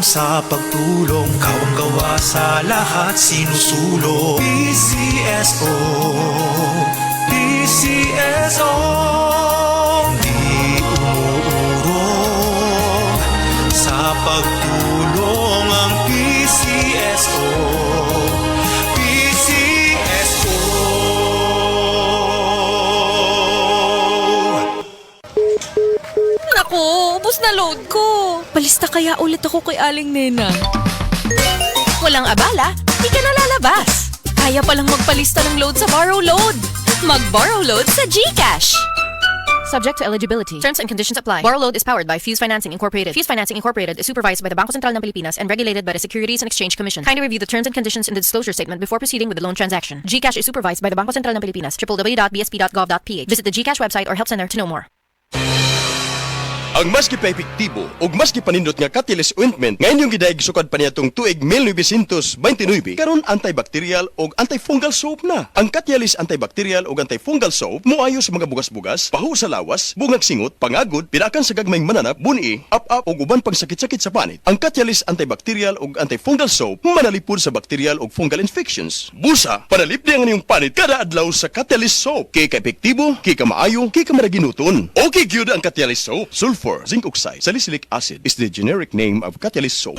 sa pagtulong, kawang-gawa sa lahat sinusulong. PCSO, PCSO, di umuurong sa pagtulong ang PCSO. PCSO. Naku, ubos na load ko. Palista kaya ulit ako kay Aling Nena. Walang abala, di ka na lalabas. Kaya palang magpalista ng load sa Borrow Load. Mag-borrow load sa GCash. Subject to eligibility. Terms and conditions apply. Borrow Load is powered by Fuse Financing Incorporated. Fuse Financing Incorporated is supervised by the Bangko Sentral ng Pilipinas and regulated by the Securities and Exchange Commission. Kindly review the terms and conditions in the disclosure statement before proceeding with the loan transaction. GCash is supervised by the Bangko Sentral ng Pilipinas. www.bsp.gov.ph. Visit the GCash website or help center to know more. Ang maski pa epektibo ug maski panindot nga Catalyst ointment ngayon yung gidayeg sukad pa niyatong tuig 1929 karon antibacterial ug antifungal soap na. Ang Catalyst antibacterial ug antifungal soap moayo sa mga bugas-bugas, pahu sa lawas, bungag singot, pangagod, pinakan sa gagmayng mananap, buni, up-up ug uban pang sakit-sakit sa panit. Ang Catalyst antibacterial ug antifungal soap manalipod sa bacterial ug fungal infections. Busa, panalip niya nga niyong panit kada adlaw sa Catalyst soap. Kay ka epektibo, kay ka maayo, kay ka maraginuton. Okay gyud ang Catalyst soap. Sulfur, zinc oxide, salicylic acid is the generic name of Catalyst soap.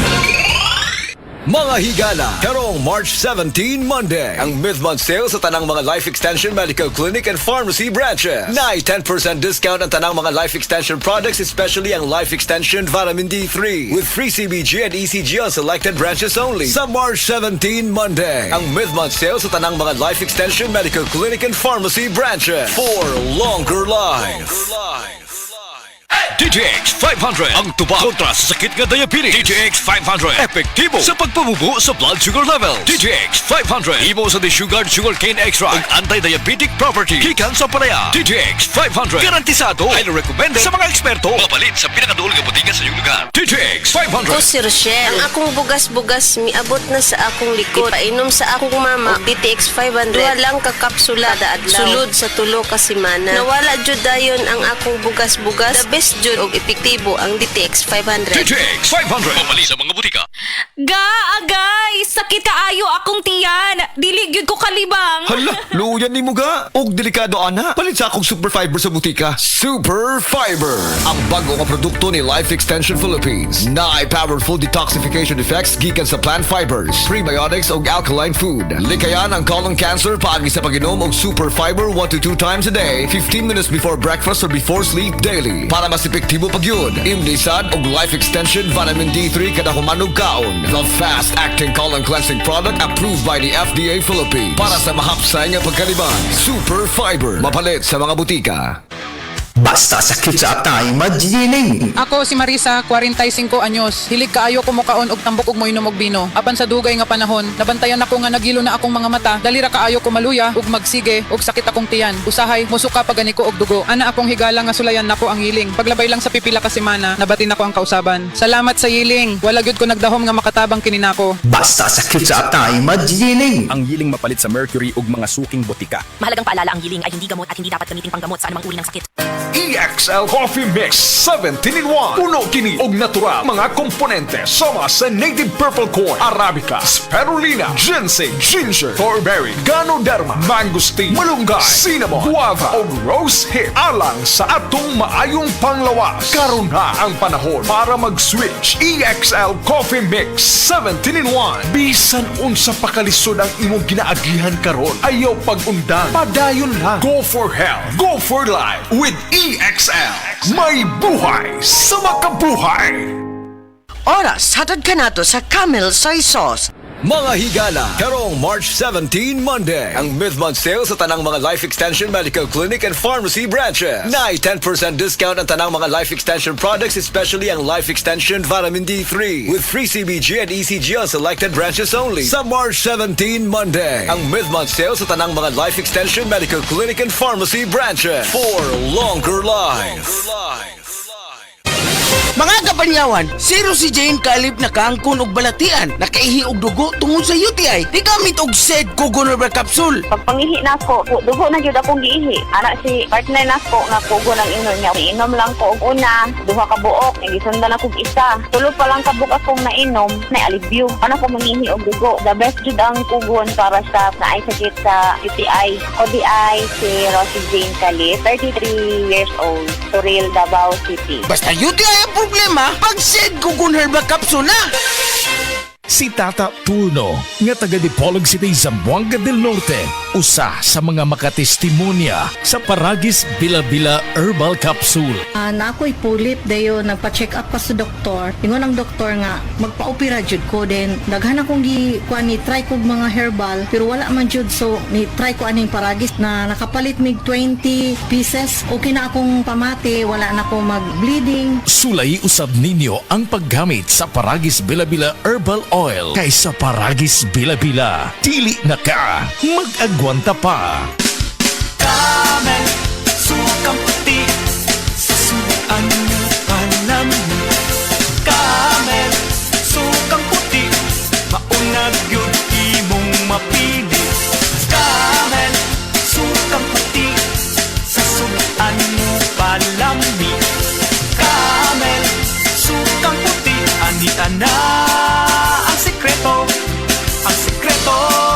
Mga higala, karong March 17, Monday, ang mid-month sale sa tanang mga Life Extension Medical Clinic and Pharmacy branches. Na 10% discount ang tanang mga Life Extension products, especially ang Life Extension Vitamin D3 with free CBG and ECG on selected branches only. Sa March 17, Monday, ang mid-month sale sa tanang mga Life Extension Medical Clinic and Pharmacy branches for longer life. DJX 500 ang tuba kontra sa sakit nga diabetes. DJX 500 epektibo sa pagpabubo sa blood sugar level. DJX 500 imo sa disugard sugarcane extract ug anti-diabetic property gikan sa palaya. DJX 500 garantisado ay recommended sa mga eksperto. Mapalit sa pinakaduol nga botiga sa iyong lugar. DJX 500. Ako si Rochelle. Ang akong bugas-bugas miabot na sa akong likod. Painom sa akong mama og DTX 500. Duha lang ka kapsula kada adlaw. Sulod sa tulo ka semana. Nawala jud dayon ang akong bugas-bugas. The best jud og epektibo ang DTX 500. DJX 500 mapalit sa mga botiga. Agay! Sakit kaayo akong tiyan. Dili gyud ko kalibang. Hala, luyan ni mo ga. Og delikado ana. Palit sa akong Super Fiber sa butika. Super Fiber, ang bago nga produkto ni Life Extension Philippines. Na powerful detoxification effects gikan sa plant fibers, prebiotics og alkaline food. Likayan ang colon cancer paagi sa pag-inom og Super Fiber 1 to 2 times a day, 15 minutes before breakfast or before sleep daily. Para mas epektibo pag yun, imnisad og Life Extension Vitamin D3 kada humanog kaon. The fast-acting colon cleansing product approved by the FDA Philippines. Para sa mahapsay nga pagkaliban, Super Fiber. Mapalit sa mga butika. Basta sakit sa atay, magdiling. Ako si Marisa, 45 anyos. Hilig kaayo ko mukaon og tambok og moinom og bino. Apan sa dugay nga panahon, nabantayan ako nga nagilo na akong mga mata. Dalira kaayo ko maluya ug magsige og sakit akong tiyan. Usahay musuka pagani ko og dugo. Ana akong higala nga sulayan nako ang hiling. Paglabay lang sa pipila ka semana, nabati nako ang kausaban. Salamat sa hiling. Wala gyud ko nagdahom nga makatabang kini nako. Basta sakit sa atay, magdiling. Ang yiling mapalit sa mercury ug mga suking botika. Mahalagang paalala, ang yiling ay hindi gamot at hindi dapat gamitin panggamot sa anumang uri ng sakit. EXL Coffee Mix 17-in-1. Puno kini og natural mga komponente sama sa native purple corn, arabica, spirulina, ginseng, ginger, thornberry, ganoderma, mangosteen, malunggay, cinnamon, guava ug rose hip alang sa atong maayong panglawas. Karon na ang panahon para mag-switch. EXL Coffee Mix 17-in-1. Bisan unsa pa kalisod ang imong ginaagihan karon, ayaw pag-undang, padayon lang. Go for health, go for life with EXL. May buhay sa makabuhay. Oras hatod ka nato sa Camel Soy Sauce. Mga higala, karong March 17, Monday, ang mid-month sale sa tanang mga Life Extension Medical Clinic and Pharmacy branches. Na 10% discount ang tanang mga Life Extension products, especially ang Life Extension Vitamin D3 with free CBG and ECG on selected branches only. Sa March 17, Monday, ang mid-month sale sa tanang mga Life Extension Medical Clinic and Pharmacy branches for longer life. Mga kapanyawan, zero si Jane kalip na kaangkon og balatian, nakaihi og dugo tungod sa UTI. Di gamit og said Kugon Herbal Capsule. Pag pangihi na ko, dugo na jud akong giihi. Anak si partner na ko nga kugo ng inom niya. Inom lang ko og una, duha ka buok, gisundan ako og isa. Tulo pa lang ka buok akong nainom, na alivio. Ano ko mangihi og dugo. The best jud ang kugon para sa naay sakit sa UTI. ODI si Rosie Jane Calip, 33 years old, Turil, Davao City. Basta UTI ang problema, pag said Kugon Herbal Capsule na. Si Tata Turno, nga taga Dipolog City, Zamboanga del Norte, usa sa mga makatestimonya sa Paragis Bila-Bila Herbal Capsule. Na ako'y pulit dayo nagpa-check up pa sa doktor. Ingon ang doktor nga magpa-opera jud ko din. Daghan akong kuan ni try kog mga herbal pero wala man jud, so ni try ko aning Paragis na nakapalit mig 20 pieces. Okay na akong pamati, wala na ako mag-bleeding. Sulay usab ninyo ang paggamit sa Paragis Bila-Bila Herbal Oil kaysa Paragis Bila-Bila. Dili na ka, mag-agwanta pa. Camel, sukang puti, sasuan mo panamit. Camel, sukang puti, maunag yun imong mapili. Camel, sukang puti, sasuan mo panamit. Camel, sukang puti, anita na ang sekreto, ang sekreto.